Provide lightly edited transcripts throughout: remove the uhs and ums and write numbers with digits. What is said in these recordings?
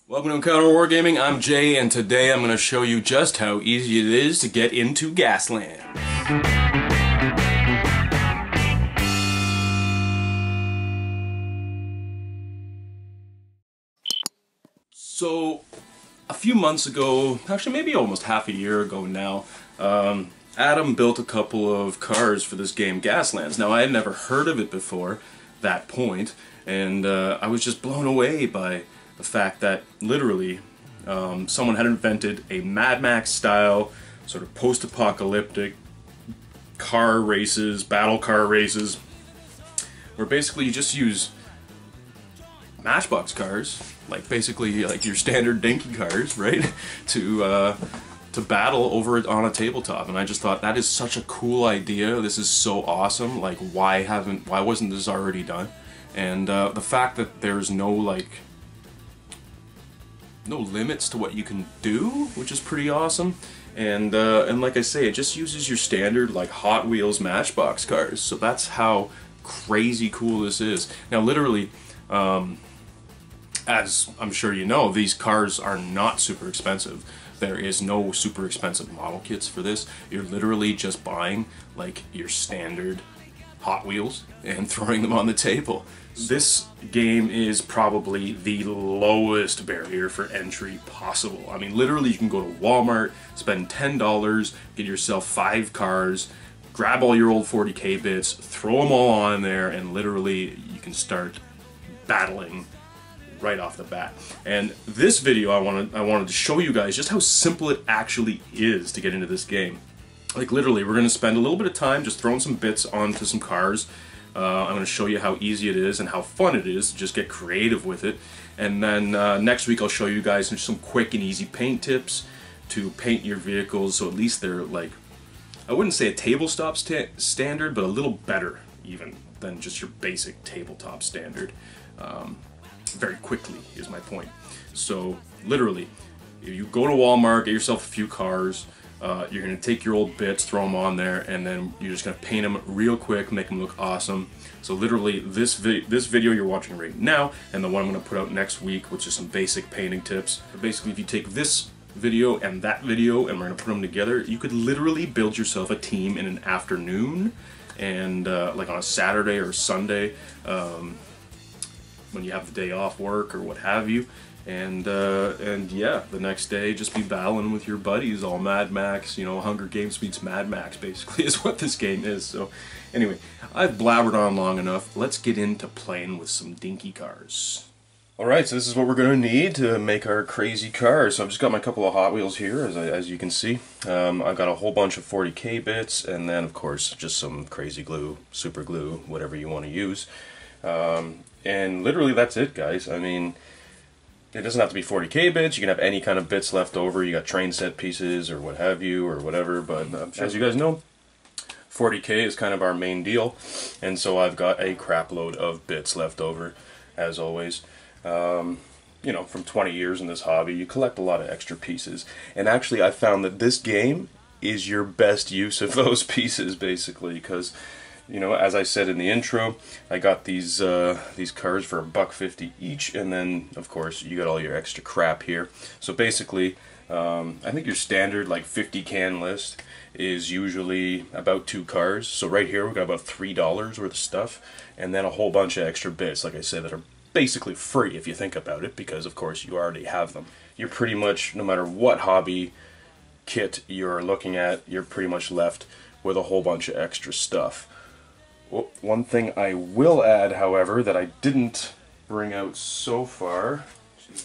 Welcome to Encounter Wargaming. I'm Jay, and today I'm going to show you just how easy it is to get into Gaslands. So, a few months ago, actually maybe almost half a year ago now, Adam built a couple of cars for this game, Gaslands. Now, I had never heard of it before that point, and I was just blown away by the fact that literally someone had invented a Mad Max style sort of post-apocalyptic car races, battle car races, where basically you just use Matchbox cars, like basically like your standard dinky cars, right, to battle over it on a tabletop. And I just thought that is such a cool idea. This is so awesome. Like, why wasn't this already done? And the fact that there's no limits to what you can do, which is pretty awesome. And like I say, it just uses your standard like Hot Wheels Matchbox cars. So that's how crazy cool this is. Now, literally, as I'm sure you know, these cars are not super expensive. There is no super expensive model kits for this. You're literally just buying like your standard Hot Wheels and throwing them on the table. This game is probably the lowest barrier for entry possible. I mean, literally you can go to Walmart, spend $10, get yourself 5 cars, grab all your old 40K bits, throw them all on there, and literally you can start battling right off the bat. And this video I wanted to show you guys just how simple it actually is to get into this game. Like, literally, we're going to spend a little bit of time just throwing some bits onto some cars. I'm going to show you how easy it is and how fun it is to just get creative with it. And then next week I'll show you guys some quick and easy paint tips to paint your vehicles, so at least they're like, I wouldn't say a tabletop standard, but a little better even than just your basic tabletop standard. Very quickly is my point. So literally, if you go to Walmart, get yourself a few cars, you're going to take your old bits, throw them on there, and then you're just going to paint them real quick, make them look awesome. So literally, this video you're watching right now, and the one I'm going to put out next week, which is some basic painting tips. Basically, if you take this video and that video, and we're going to put them together, you could literally build yourself a team in an afternoon, and like on a Saturday or Sunday, when you have the day off work or what have you. And yeah, the next day just be battling with your buddies, all Mad Max, you know, Hunger Games meets Mad Max basically is what this game is. So anyway, I've blabbered on long enough. Let's get into playing with some dinky cars. Alright, so this is what we're going to need to make our crazy cars. So I've just got my couple of Hot Wheels here, as you can see. I've got a whole bunch of 40K bits, and then of course just some crazy glue, super glue, whatever you want to use. And literally that's it, guys. I mean, it doesn't have to be 40K bits. You can have any kind of bits left over. You got train set pieces or what have you, or whatever. But as you guys know, 40K is kind of our main deal. And so I've got a crap load of bits left over, as always. You know, from 20 years in this hobby, you collect a lot of extra pieces. And actually, I found that this game is your best use of those pieces, basically, because, you know, as I said in the intro, I got these cars for $1.50 each, and then of course you got all your extra crap here. So basically, I think your standard like 50 can list is usually about 2 cars. So right here we got about $3 worth of stuff, and then a whole bunch of extra bits, like I said, that are basically free if you think about it, because of course you already have them. You're pretty much, no matter what hobby kit you're looking at, you're pretty much left with a whole bunch of extra stuff. One thing I will add, however, that I didn't bring out so far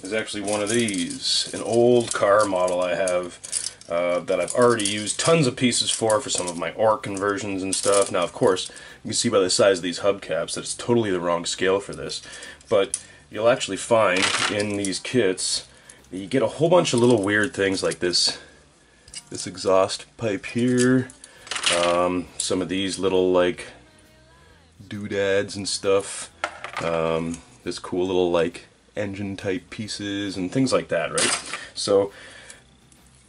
is actually one of these. An old car model I have that I've already used tons of pieces for some of my orc conversions and stuff. Now, of course, you can see by the size of these hubcaps that it's totally the wrong scale for this. But you'll actually find in these kits that you get a whole bunch of little weird things like this exhaust pipe here, some of these little like doodads and stuff, this cool little like engine type pieces and things like that, right? So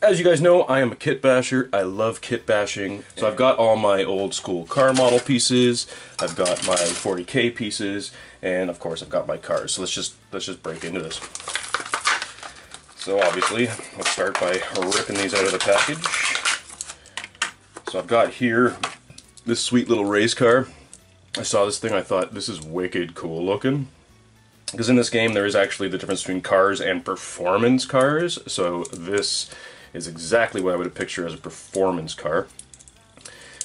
as you guys know, I am a kit basher. I love kit bashing. So I've got all my old school car model pieces, I've got my 40K pieces, and of course I've got my cars. So let's just break into this. So obviously, let's start by ripping these out of the package. So I've got here this sweet little race car. I saw this thing, I thought this is wicked cool looking. Because in this game there is actually the difference between cars and performance cars. So this is exactly what I would picture as a performance car.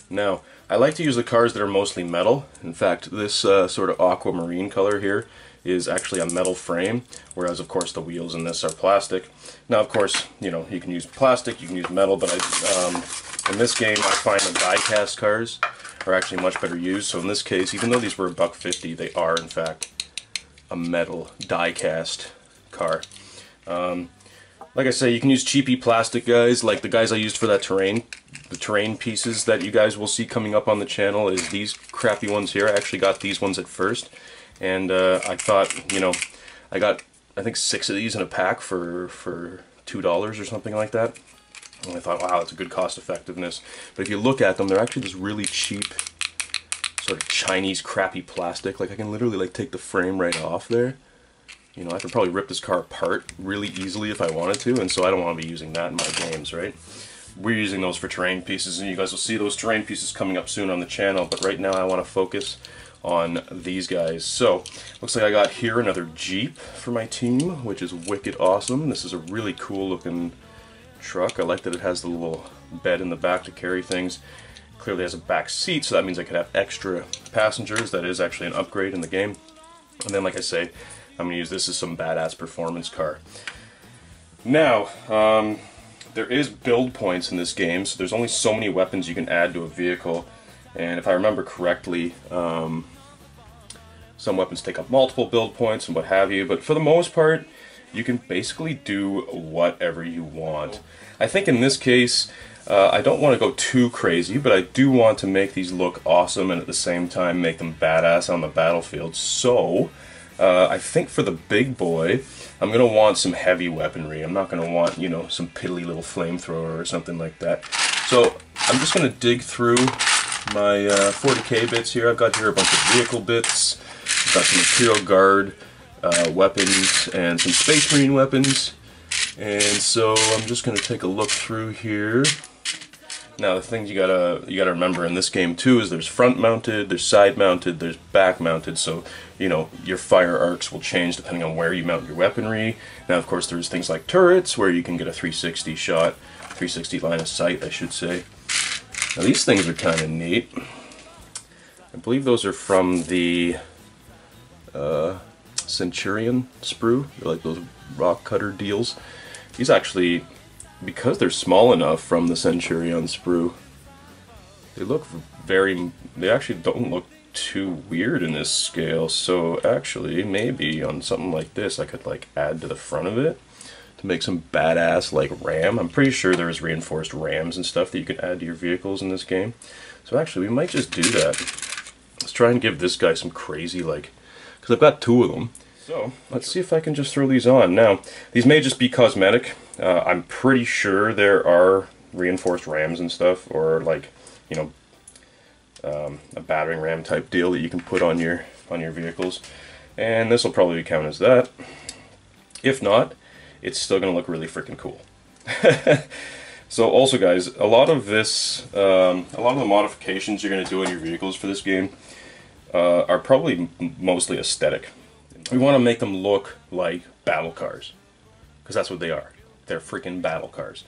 Now, I like to use the cars that are mostly metal. In fact, this sort of aquamarine color here is actually a metal frame, whereas of course the wheels in this are plastic. Now of course, you know, you can use plastic, you can use metal, but in this game I find the die-cast cars are actually much better used. So in this case, even though these were $1.50, they are in fact a metal die-cast car. Like I say, you can use cheapy plastic guys, like the guys I used for that terrain. The terrain pieces that you guys will see coming up on the channel is these crappy ones here. I actually got these ones at first, and I thought, you know, I got, I think 6 of these in a pack for $2 or something like that. And I thought, wow, that's a good cost effectiveness. But if you look at them, they're actually this really cheap, sort of Chinese crappy plastic. Like I can literally like take the frame right off there. You know, I could probably rip this car apart really easily if I wanted to, and so I don't want to be using that in my games, right? We're using those for terrain pieces, and you guys will see those terrain pieces coming up soon on the channel, but right now I want to focus on these guys. So, looks like I got here another Jeep for my team, which is wicked awesome. This is a really cool looking truck. I like that it has the little bed in the back to carry things. Clearly has a back seat, so that means I could have extra passengers. That is actually an upgrade in the game. And then, like I say, I'm going to use this as some badass performance car. Now, there is build points in this game, so there's only so many weapons you can add to a vehicle. And if I remember correctly, some weapons take up multiple build points and what have you, but for the most part, you can basically do whatever you want. I think in this case, I don't want to go too crazy, but I do want to make these look awesome and at the same time make them badass on the battlefield. So, I think for the big boy, I'm going to want some heavy weaponry. I'm not going to want, you know, some piddly little flamethrower or something like that. So I'm just going to dig through my 40k bits here. I've got here a bunch of vehicle bits. I've got some Imperial Guard weapons and some Space Marine weapons. And so I'm just going to take a look through here. Now the things you gotta remember in this game too is there's front mounted, there's side mounted, there's back mounted, so you know your fire arcs will change depending on where you mount your weaponry. Now of course there's things like turrets where you can get a 360 shot, 360 line of sight I should say. Now these things are kind of neat. I believe those are from the Centurion sprue. They're like those rock cutter deals. These actually, because they're small enough from the Centurion sprue, they actually don't look too weird in this scale. So actually, maybe on something like this, I could like add to the front of it to make some badass like ram. I'm pretty sure there's reinforced rams and stuff that you can add to your vehicles in this game. So actually, we might just do that. Let's try and give this guy some crazy like, because I've got 2 of them. So, let's see if I can just throw these on. Now, these may just be cosmetic. I'm pretty sure there are reinforced rams and stuff, or like, you know, a battering ram type deal that you can put on your vehicles. And this will probably count as that. If not, it's still going to look really freaking cool. So also guys, a lot of the modifications you're going to do in your vehicles for this game are probably mostly aesthetic. We want to make them look like battle cars, because that's what they are. They're freaking battle cars.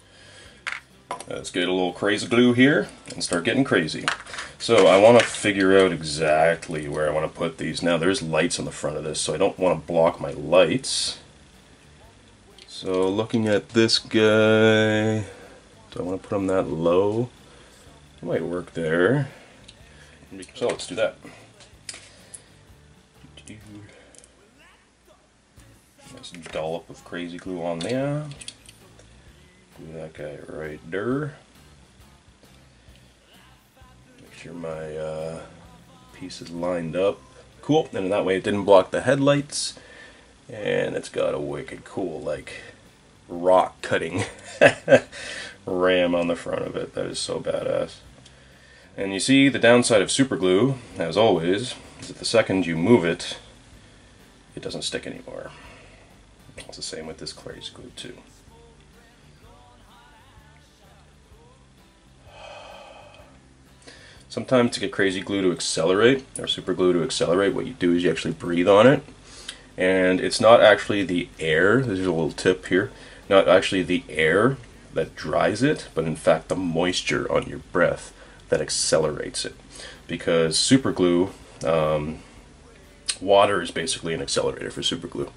Let's get a little crazy glue here and start getting crazy. So I want to figure out exactly where I want to put these. Now there's lights on the front of this, so I don't want to block my lights. So looking at this guy, do I want to put him that low? It might work there. So let's do that. Nice dollop of crazy glue on there. Glue that guy right there. Make sure my piece is lined up. Cool, and that way it didn't block the headlights. And it's got a wicked cool, like, rock cutting ram on the front of it. That is so badass. And you see, the downside of super glue, as always, is that the second you move it doesn't stick anymore. It's the same with this crazy glue too. Sometimes to get crazy glue to accelerate, or super glue to accelerate, what you do is you actually breathe on it. And it's not actually the air, there's a little tip here, not actually the air that dries it, but in fact the moisture on your breath that accelerates it. Because super glue, water is basically an accelerator for super glue.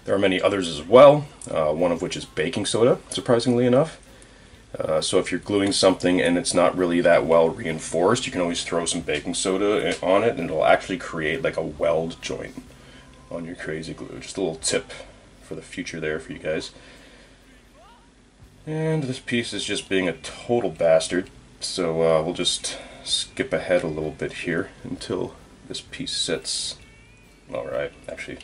There are many others as well, one of which is baking soda, surprisingly enough. So if you're gluing something and it's not really that well reinforced, you can always throw some baking soda on it and it'll actually create like a weld joint on your crazy glue. Just a little tip for the future there for you guys. And this piece is just being a total bastard, so we'll just skip ahead a little bit here until this piece sits. Alright, actually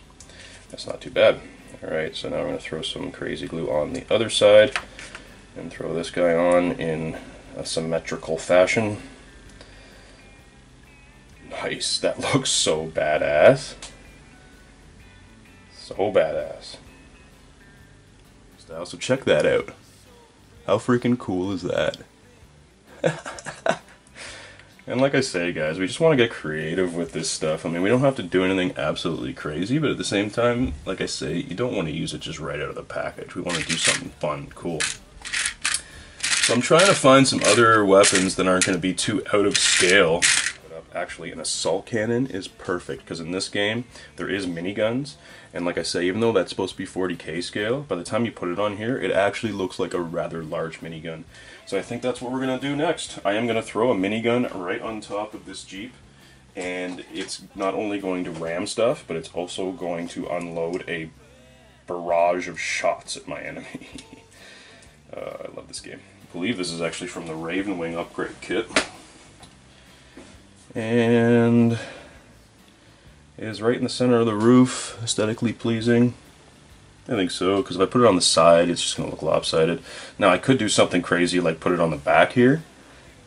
that's not too bad. Alright, so now we're going to throw some crazy glue on the other side and throw this guy on in a symmetrical fashion. Nice, that looks so badass. So badass. So check that out. How freaking cool is that? And like I say, guys, we just want to get creative with this stuff. I mean, we don't have to do anything absolutely crazy, but at the same time, like I say, you don't want to use it just right out of the package. We want to do something fun, cool. So I'm trying to find some other weapons that aren't going to be too out of scale. Actually, an assault cannon is perfect, because in this game, there is miniguns. And like I say, even though that's supposed to be 40k scale, by the time you put it on here, it actually looks like a rather large minigun. So I think that's what we're going to do next. I am going to throw a minigun right on top of this Jeep, and it's not only going to ram stuff, but it's also going to unload a barrage of shots at my enemy. I love this game. I believe this is actually from the Raven Wing upgrade kit. And it is right in the center of the roof, aesthetically pleasing. I think so, because if I put it on the side, it's just going to look lopsided. Now, I could do something crazy, like put it on the back here,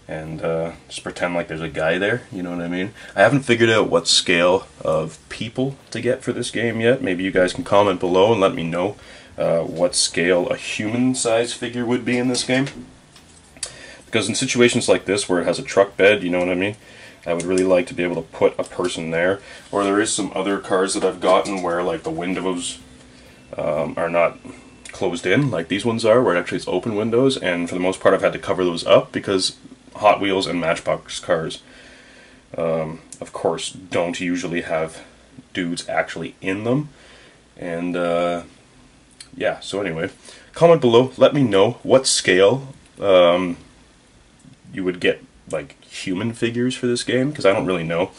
and just pretend like there's a guy there, you know what I mean? I haven't figured out what scale of people to get for this game yet. Maybe you guys can comment below and let me know what scale a human-sized figure would be in this game. Because in situations like this, where it has a truck bed, you know what I mean? I would really like to be able to put a person there. Or there is some other cars that I've gotten where like the windows are not closed in like these ones are, where actually it's open windows, and for the most part I've had to cover those up because Hot Wheels and Matchbox cars of course don't usually have dudes actually in them. And yeah, so anyway, comment below, let me know what scale you would get like human figures for this game, because I don't really know.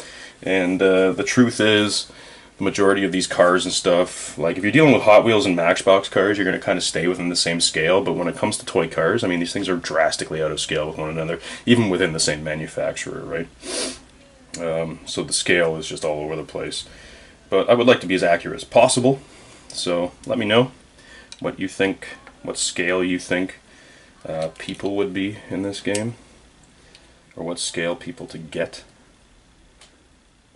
And the truth is, the majority of these cars and stuff, like if you're dealing with Hot Wheels and Matchbox cars, you're going to kind of stay within the same scale, but when it comes to toy cars, I mean, these things are drastically out of scale with one another, even within the same manufacturer, right? So the scale is just all over the place. But I would like to be as accurate as possible, so let me know what you think, what scale you think people would be in this game, or what scale people to get.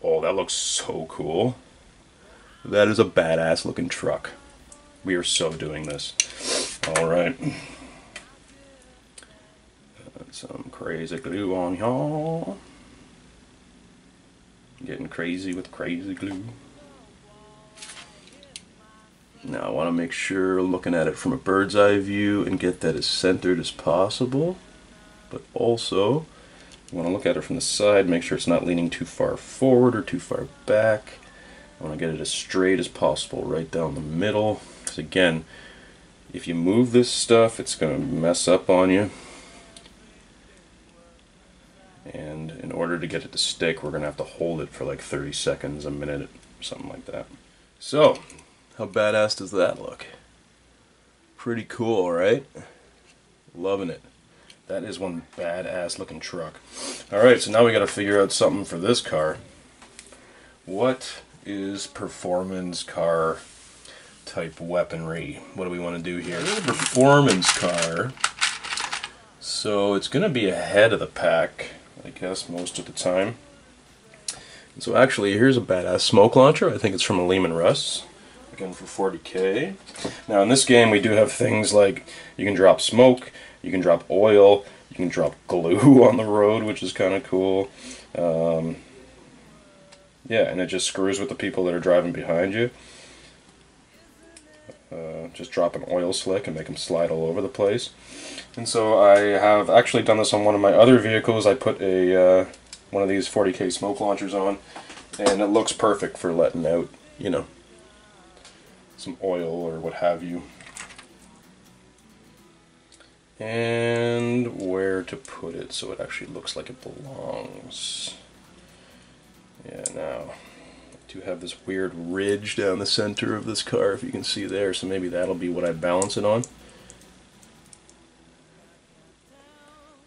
Oh, that looks so cool. That is a badass looking truck. We are so doing this. Alright. Some crazy glue on y'all. Getting crazy with crazy glue. Now I want to make sure, looking at it from a bird's eye view, and get that as centered as possible. But also, I want to look at it from the side, make sure it's not leaning too far forward or too far back. I want to get it as straight as possible right down the middle. Because again, if you move this stuff, it's going to mess up on you. And in order to get it to stick, we're going to have to hold it for like 30 seconds, a minute, something like that. So, how badass does that look? Pretty cool, right? Loving it. That is one badass looking truck. Alright, so now we got to figure out something for this car. What is performance car type weaponry? What do we want to do here? This is a performance car, so it's going to be ahead of the pack, I guess, most of the time. And so actually, here's a badass smoke launcher. I think it's from a Lehman Russ, again for 40k. Now in this game we do have things like you can drop smoke, you can drop oil, You can drop glue on the road, which is kind of cool. Yeah, and it just screws with the people that are driving behind you. Just drop an oil slick and make them slide all over the place. And so I have actually done this on one of my other vehicles. I put a one of these 40K smoke launchers on, and it looks perfect for letting out, you know, some oil or what have you. And where to put it so it actually looks like it belongs. Yeah, now I do have this weird ridge down the center of this car, if you can see there, so maybe that'll be what I balance it on.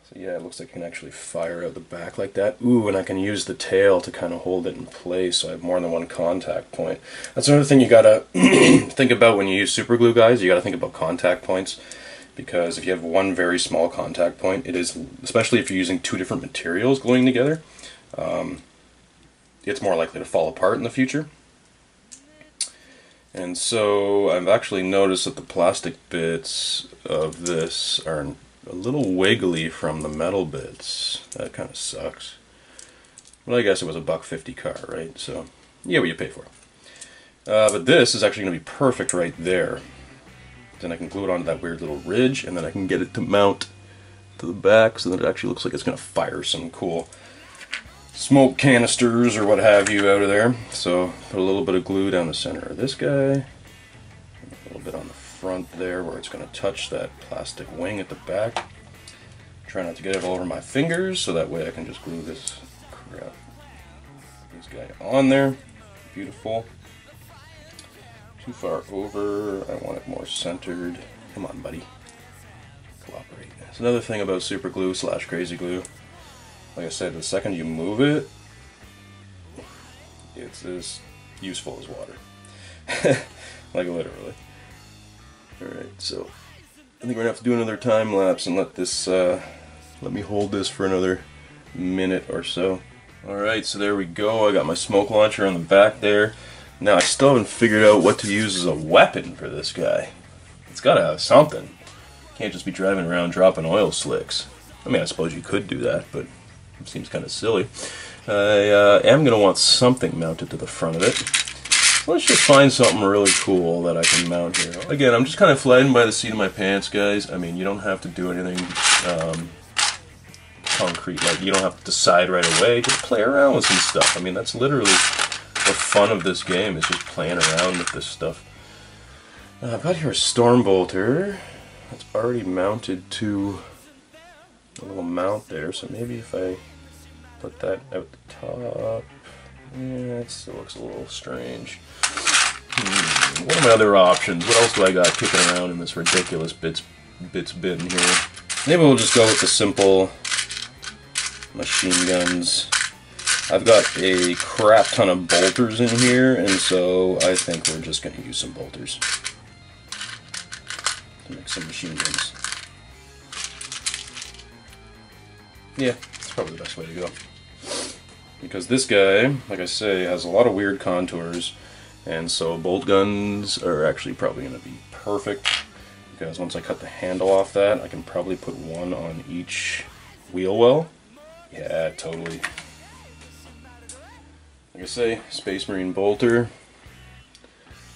So yeah, it looks like I can actually fire out the back like that. Ooh, and I can use the tail to kind of hold it in place, so I have more than one contact point. That's another thing you gotta think about when you use super glue, guys. You gotta think about contact points, because if you have one very small contact point, it is, especially if you're using two different materials gluing together, it's more likely to fall apart in the future. And so I've actually noticed that the plastic bits of this are a little wiggly from the metal bits. That kind of sucks. Well, I guess it was a $1.50 car, right? So you get what you pay for. But this is actually going to be perfect right there. Then I can glue it onto that weird little ridge, and then I can get it to mount to the back so that it actually looks like it's going to fire some cool smoke canisters or what have you out of there. So put a little bit of glue down the center of this guy, a little bit on the front there where it's going to touch that plastic wing at the back. Try not to get it all over my fingers, so that way I can just glue this crap, this guy on there. Beautiful. Too far over. I want it more centered. Come on, buddy. Cooperate. That's another thing about super glue / crazy glue. Like I said, the second you move it, it's as useful as water. Like literally. Alright, so I think we're going to have to do another time lapse and let this, let me hold this for another minute or so. Alright, so there we go. I got my smoke launcher on the back there. Now I still haven't figured out what to use as a weapon for this guy. It's got to have something. Can't just be driving around dropping oil slicks. I mean, I suppose you could do that, but it seems kind of silly. I am going to want something mounted to the front of it. Let's just find something really cool that I can mount here. Again, I'm just kind of flying by the seat of my pants, guys. I mean, you don't have to do anything concrete. Like, you don't have to decide right away. Just play around with some stuff. I mean, that's literally the fun of this game, is just playing around with this stuff. I've got here a storm bolter that's already mounted to a little mount there, so maybe if I put that out the top, yeah, it still looks a little strange. What are my other options? What else do I got kicking around in this ridiculous bits bin here? Maybe we'll just go with the simple machine guns. I've got a crap ton of bolters in here, and so I think we're just going to use some bolters to make some machine guns. Yeah, that's probably the best way to go. Because this guy, like I say, has a lot of weird contours, and so bolt guns are actually probably going to be perfect, because once I cut the handle off that, I can probably put one on each wheel well. Yeah, totally. Like I say, Space Marine bolter.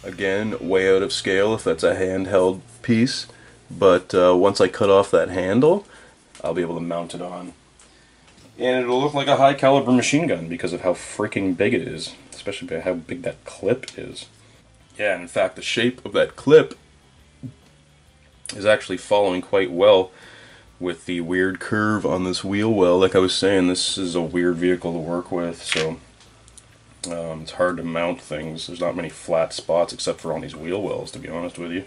Again, way out of scale if that's a handheld piece, but once I cut off that handle, I'll be able to mount it on. And it'll look like a high caliber machine gun because of how freaking big it is, especially by how big that clip is. Yeah, and in fact the shape of that clip is actually following quite well with the weird curve on this wheel well. Like I was saying, this is a weird vehicle to work with, so it's hard to mount things. There's not many flat spots except for on these wheel wells, to be honest with you.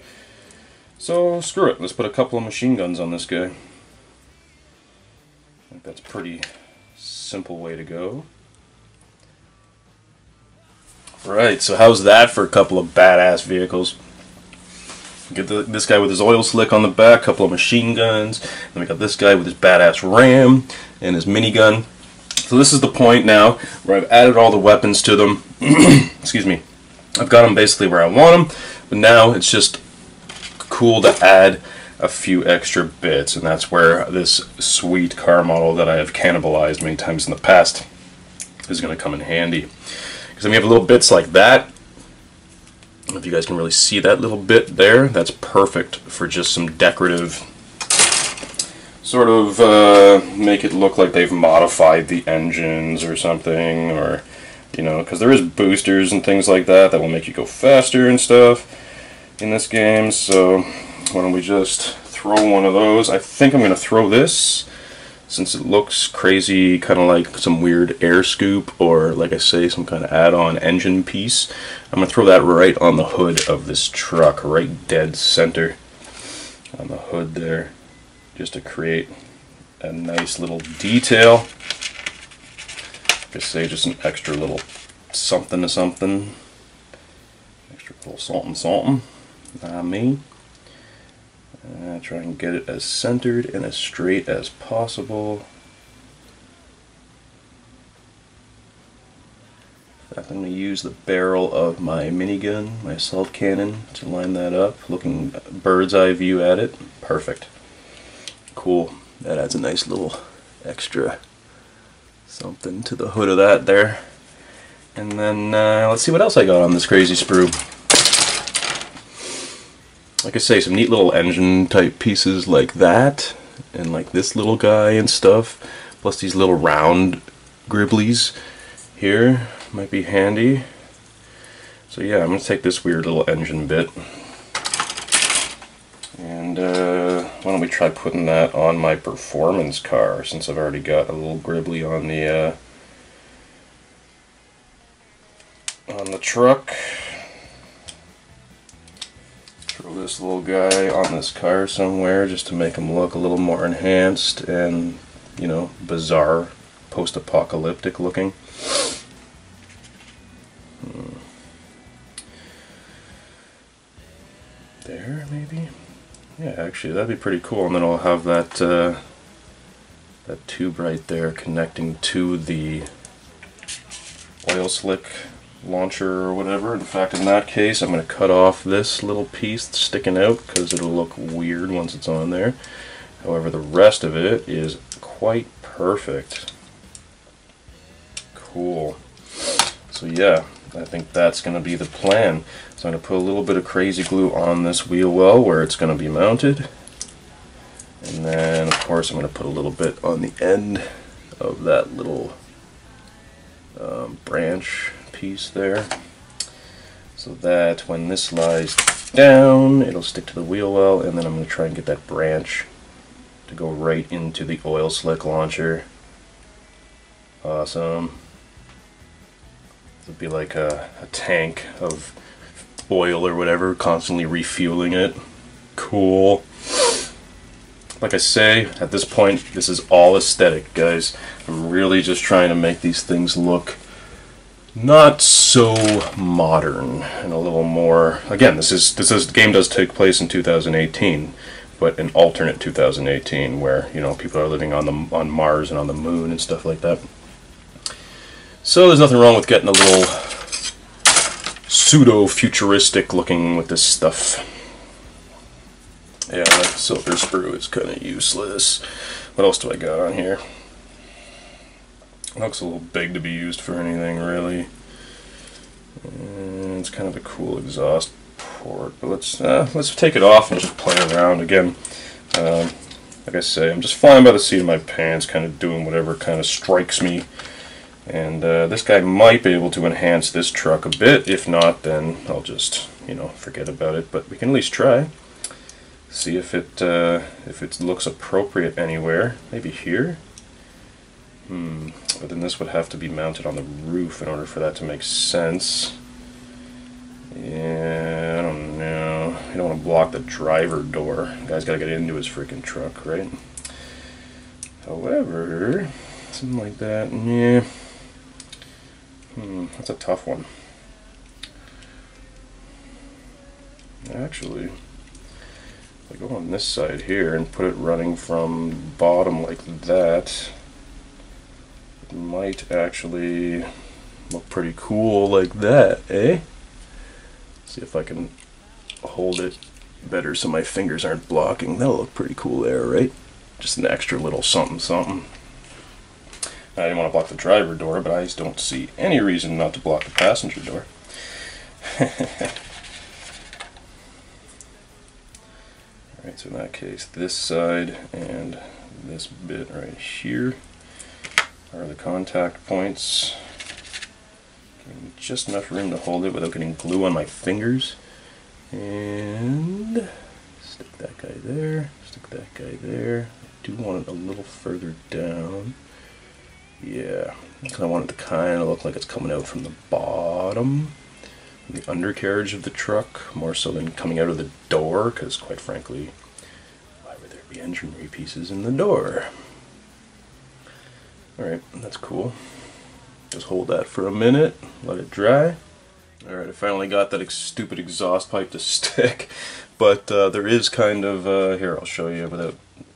So screw it, let's put a couple of machine guns on this guy. I think that's a pretty simple way to go. Right, so how's that for a couple of badass vehicles? Get this guy with his oil slick on the back, a couple of machine guns, then we got this guy with his badass ram and his minigun. So this is the point now where I've added all the weapons to them. Excuse me. I've got them basically where I want them, but now it's just cool to add a few extra bits, and that's where this sweet car model that I have cannibalized many times in the past is going to come in handy. Because then we have little bits like that. I don't know if you guys can really see that little bit there. That's perfect for just some decorative, sort of make it look like they've modified the engines or something, or, you know, because there is boosters and things like that that will make you go faster and stuff in this game. So why don't we just throw one of those? I think I'm going to throw this, since it looks crazy, kind of like some weird air scoop, or like I say, some kind of add-on engine piece. I'm going to throw that right on the hood of this truck, right dead center on the hood there, just to create a nice little detail. Like I say, just an extra little something to something, extra little something. I mean, try and get it as centered and as straight as possible. I'm going to use the barrel of my minigun, my assault cannon, to line that up, looking bird's eye view at it. Perfect. Cool. That adds a nice little extra something to the hood of that there. And then let's see what else I got on this crazy sprue. Like I say, some neat little engine type pieces like that, and like this little guy and stuff, plus these little round gribblies here might be handy. So yeah, I'm going to take this weird little engine bit, and why don't we try putting that on my performance car, since I've already got a little gribbly on the truck. Throw this little guy on this car somewhere just to make him look a little more enhanced and, you know, bizarre, post-apocalyptic looking. There, maybe? Yeah, actually, that'd be pretty cool. And then I'll have that that tube right there connecting to the oil slick launcher or whatever. In fact, in that case, I'm going to cut off this little piece that's sticking out because it'll look weird once it's on there. However, the rest of it is quite perfect. Cool. So yeah, I think that's going to be the plan. So I'm going to put a little bit of crazy glue on this wheel well where it's going to be mounted. And then, of course, I'm going to put a little bit on the end of that little branch piece there, so that when this lies down, it'll stick to the wheel well. And then I'm going to try and get that branch to go right into the oil slick launcher. Awesome. It'd be like a tank of oil or whatever, constantly refueling it. Cool. Like I say, at this point, this is all aesthetic, guys. I'm really just trying to make these things look not so modern and a little more. Again, the game does take place in 2018, but an alternate 2018 where, you know, people are living on Mars and on the moon and stuff like that. So there's nothing wrong with getting a little pseudo-futuristic looking with this stuff. Yeah, that silver sprue is kind of useless. What else do I got on here? It looks a little big to be used for anything, really. And it's kind of a cool exhaust port, but let's take it off and just play around again. Like I say, I'm just flying by the seat of my pants, kind of doing whatever kind of strikes me. And this guy might be able to enhance this truck a bit. If not, then I'll just, you know, forget about it. But we can at least try. See if it looks appropriate anywhere. Maybe here. But then this would have to be mounted on the roof in order for that to make sense. Yeah, I don't know. You don't want to block the driver door. The guy's got to get into his freaking truck, right? However, something like that, yeah. That's a tough one. Actually, if I go on this side here and put it running from bottom like that, it might actually look pretty cool like that, eh? See if I can hold it better so my fingers aren't blocking. That'll look pretty cool there, right? Just an extra little something something. I didn't want to block the driver door, but I just don't see any reason not to block the passenger door. Alright, so in that case, this side and this bit right here are the contact points. Give me just enough room to hold it without getting glue on my fingers. And stick that guy there, stick that guy there. I do want it a little further down. Yeah, because I want it to kind of look like it's coming out from the bottom, the undercarriage of the truck, more so than coming out of the door, because quite frankly, why would there be enginery pieces in the door? Alright, that's cool. Just hold that for a minute, let it dry. Alright, I finally got that stupid exhaust pipe to stick, but there is kind of, here I'll show you without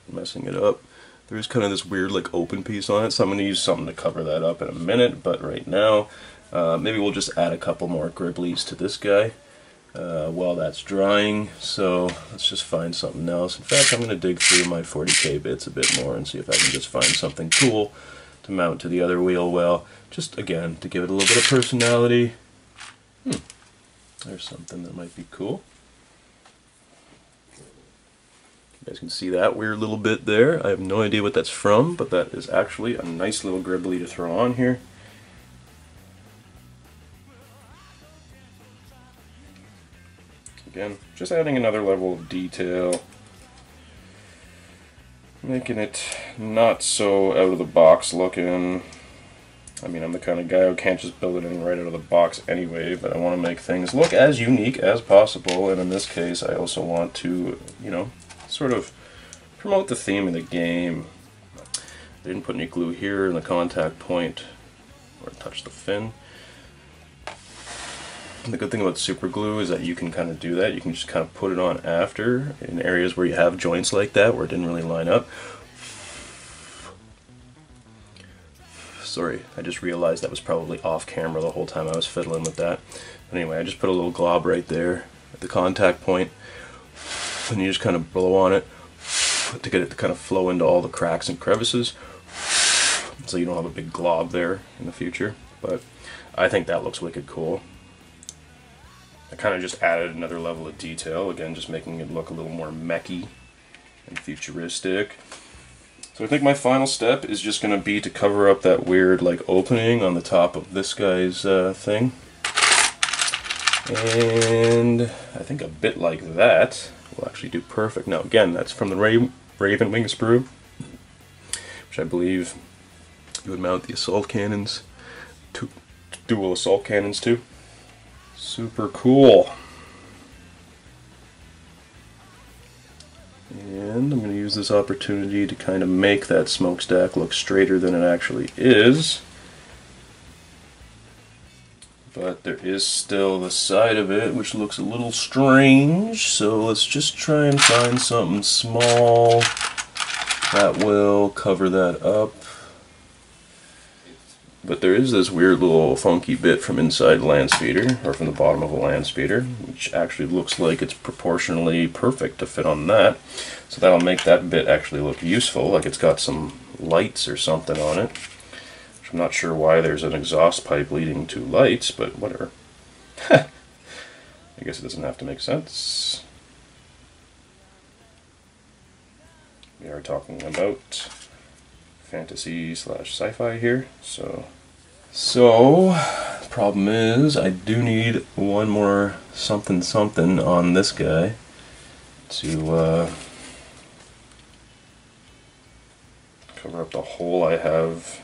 messing it up. There's kind of this weird like open piece on it, so I'm going to use something to cover that up in a minute, but right now maybe we'll just add a couple more gribblies to this guy while that's drying. So let's just find something else. In fact, I'm going to dig through my 40K bits a bit more and see if I can just find something cool to mount to the other wheel well, just again to give it a little bit of personality. There's something that might be cool. You guys can see that weird little bit there. I have no idea what that's from, but that is actually a nice little gribbly to throw on here. Again, just adding another level of detail, making it not so out of the box looking. I mean, I'm the kind of guy who can't just build anything right out of the box anyway, but I want to make things look as unique as possible, and in this case I also want to, you know, sort of promote the theme of the game. I didn't put any glue here in the contact point or touch the fin. And the good thing about super glue is that you can kind of do that. You can just kind of put it on after in areas where you have joints like that where it didn't really line up. Sorry, I just realized that was probably off camera the whole time I was fiddling with that. But anyway, I just put a little glob right there at the contact point, and you just kind of blow on it to get it to kind of flow into all the cracks and crevices, so you don't have a big glob there in the future. But I think that looks wicked cool. I kind of just added another level of detail, again just making it look a little more mechy and futuristic. So I think my final step is just going to be to cover up that weird like opening on the top of this guy's thing. And I think a bit like that will actually do perfect. Now again, that's from the Raven Wing sprue, which I believe you would mount the assault cannons, dual assault cannons to. Super cool. And I'm going to use this opportunity to kind of make that smokestack look straighter than it actually is. But there is still the side of it which looks a little strange, so let's just try and find something small that will cover that up. But there is this weird little funky bit from inside the land speeder, or from the bottom of a land speeder, which actually looks like it's proportionally perfect to fit on that. So that'll make that bit actually look useful, like it's got some lights or something on it. I'm not sure why there's an exhaust pipe leading to lights, but whatever. I guess it doesn't have to make sense. We are talking about fantasy slash sci-fi here, so the problem is I do need one more something on this guy to cover up the hole I have.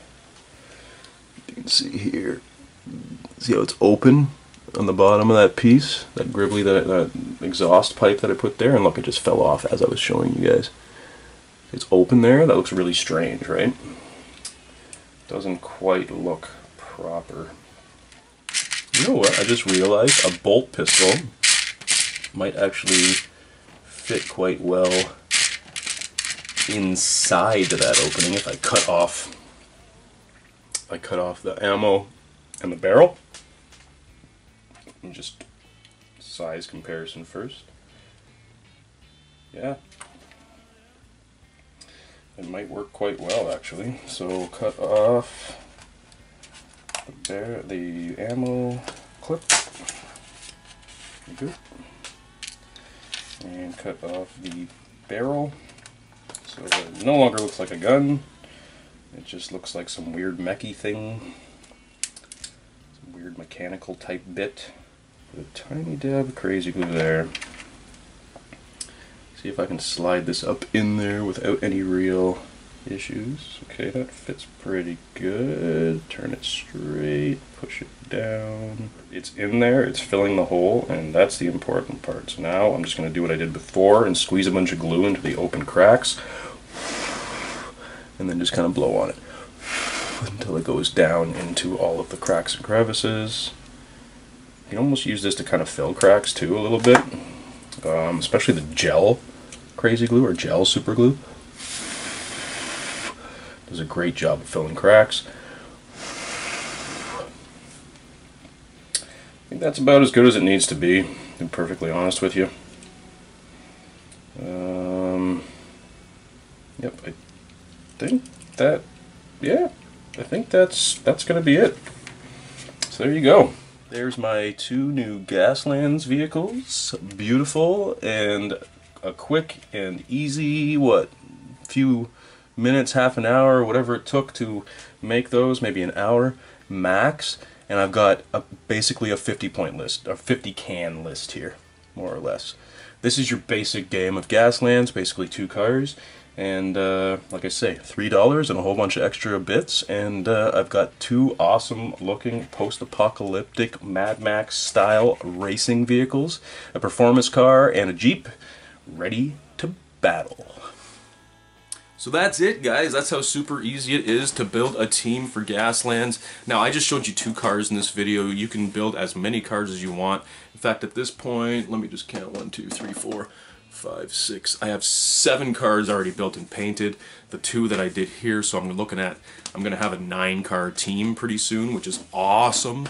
You can see here, see how it's open on the bottom of that piece, that gribbly, that exhaust pipe that I put there, and look, it just fell off as I was showing you guys. It's open there. That looks really strange, right? Doesn't quite look proper. You know what? I just realized a bolt pistol might actually fit quite well inside that opening if I cut off the ammo and the barrel. And just size comparison first. yeah, it might work quite well actually. So cut off the ammo clip, good, and cut off the barrel so that it no longer looks like a gun. It just looks like some weird mechy thing, some weird mechanical type bit. Put a tiny dab of crazy glue there. See if I can slide this up in there without any real issues. Okay, that fits pretty good. Turn it straight, push it down. It's in there, it's filling the hole, and that's the important part. So now I'm just going to do what I did before and squeeze a bunch of glue into the open cracks, and then just kind of blow on it until it goes down into all of the cracks and crevices. You can almost use this to kind of fill cracks too a little bit, especially the gel crazy glue or gel super glue. Does a great job of filling cracks. I think that's about as good as it needs to be, to be perfectly honest with you. Yep, I think that, yeah, I think that's going to be it. So there you go. There's my two new Gaslands vehicles. Beautiful and a quick and easy, few minutes, half an hour, whatever it took to make those, maybe an hour max. And I've got basically a 50-point list, a 50-can list here, more or less. This is your basic game of Gaslands, basically 2 cars. And like I say, $3 and a whole bunch of extra bits, and I've got 2 awesome looking post-apocalyptic Mad Max style racing vehicles, a performance car and a Jeep, ready to battle. So that's it, guys. That's how super easy it is to build a team for Gaslands. Now, I just showed you 2 cars in this video. You can build as many cars as you want. In fact, at this point, let me just count 1, 2, 3, 4, 5, 6. I have 7 cars already built and painted. The 2 that I did here, so I'm going to have a 9-car team pretty soon, which is awesome.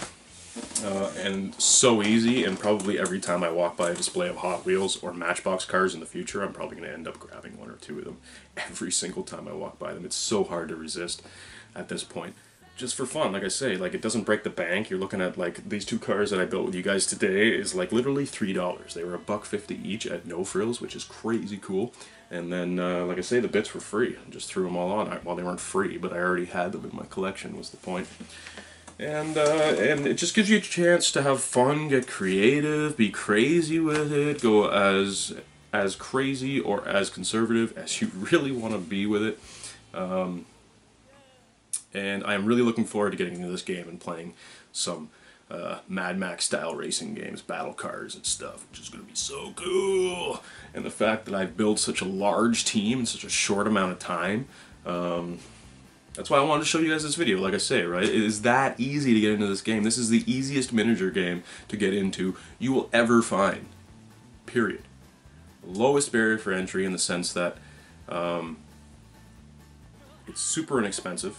And so easy, and probably every time I walk by a display of Hot Wheels or Matchbox cars in the future, I'm probably going to end up grabbing 1 or 2 of them every single time I walk by them. It's so hard to resist at this point. Just for fun, like I say, like, it doesn't break the bank. You're looking at, like, these 2 cars that I built with you guys today is like literally $3. They were $1.50 each at no frills, which is crazy cool. And then, like I say, the bits were free. I just threw them all on. Well, they weren't free, but I already had them in my collection, was the point. And it just gives you a chance to have fun, get creative, be crazy with it, go as crazy or as conservative as you really want to be with it. And I am really looking forward to getting into this game and playing some Mad Max style racing games, battle cars and stuff, which is going to be so cool. And the fact that I've built such a large team in such a short amount of time, that's why I wanted to show you guys this video. Like I say, right, it is that easy to get into this game. This is the easiest miniature game to get into you will ever find, period. Lowest barrier for entry in the sense that it's super inexpensive.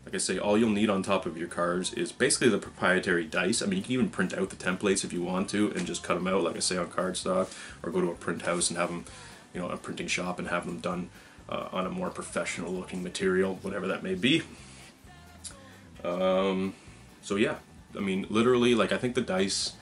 Like I say, all you'll need on top of your cars is basically the proprietary dice. I mean, you can even print out the templates if you want to and just cut them out, like I say, on cardstock, or go to a print house and have them, you know, a printing shop and have them done on a more professional looking material, whatever that may be. So yeah, I mean, literally, like, I think the dice,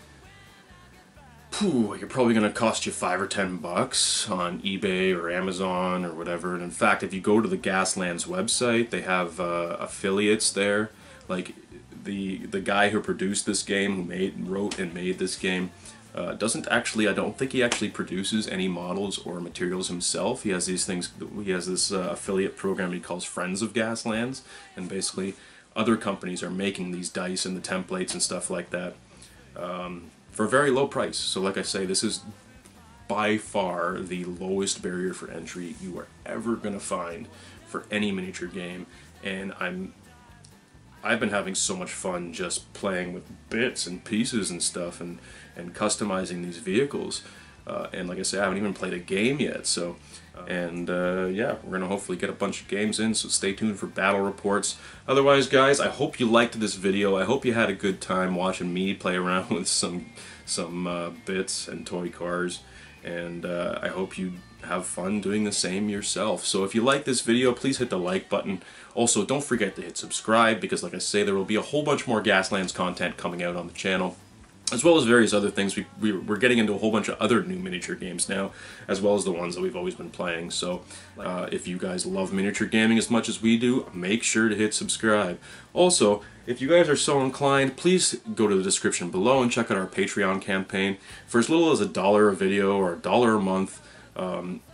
you're probably going to cost you $5 or $10 on eBay or Amazon or whatever. And in fact, if you go to the Gaslands website, they have affiliates there. Like the guy who produced this game, who wrote and made this game, doesn't actually, I don't think he actually produces any models or materials himself. He has these things, he has this affiliate program he calls Friends of Gaslands, and basically other companies are making these dice and the templates and stuff like that for a very low price. So like I say, this is by far the lowest barrier for entry you are ever going to find for any miniature game, and I've been having so much fun just playing with bits and pieces and stuff and customizing these vehicles. And like I say, I haven't even played a game yet, so yeah, we're gonna hopefully get a bunch of games in, so stay tuned for battle reports. Otherwise, guys, I hope you liked this video. I hope you had a good time watching me play around with some bits and toy cars. and I hope you have fun doing the same yourself. So if you like this video, please hit the like button. Also, don't forget to hit subscribe, because like I say, there will be a whole bunch more Gaslands content coming out on the channel, as well as various other things. We're getting into a whole bunch of other new miniature games now, as well as the ones that we've always been playing. So if you guys love miniature gaming as much as we do, make sure to hit subscribe. Also, if you guys are so inclined, please go to the description below and check out our Patreon campaign. For as little as $1 a video or $1 a month,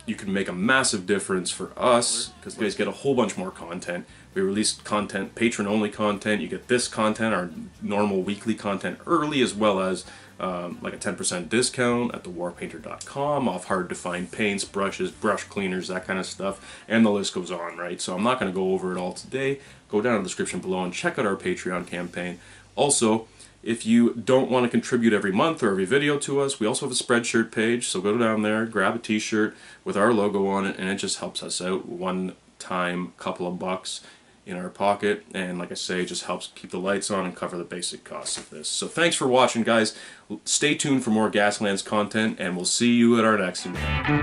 you can make a massive difference for us, because you guys get a whole bunch more content. We release content, patron-only content. You get this content, our normal weekly content early, as well as like a 10% discount at thewarpainter.com off hard-to-find paints, brushes, brush cleaners, that kind of stuff, and the list goes on, right? So I'm not going to go over it all today. Go down in the description below and check out our Patreon campaign. Also, if you don't want to contribute every month or every video to us, we also have a Spreadshirt page, so go down there, grab a t-shirt with our logo on it, and it just helps us out one time, couple of bucks in our pocket, and like I say, it just helps keep the lights on and cover the basic costs of this. So thanks for watching, guys. Stay tuned for more Gaslands content, and we'll see you at our next event.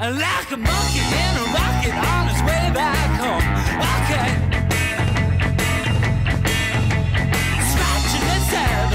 Like a monkey in a rocket on his way back home. Okay. Scratching his head.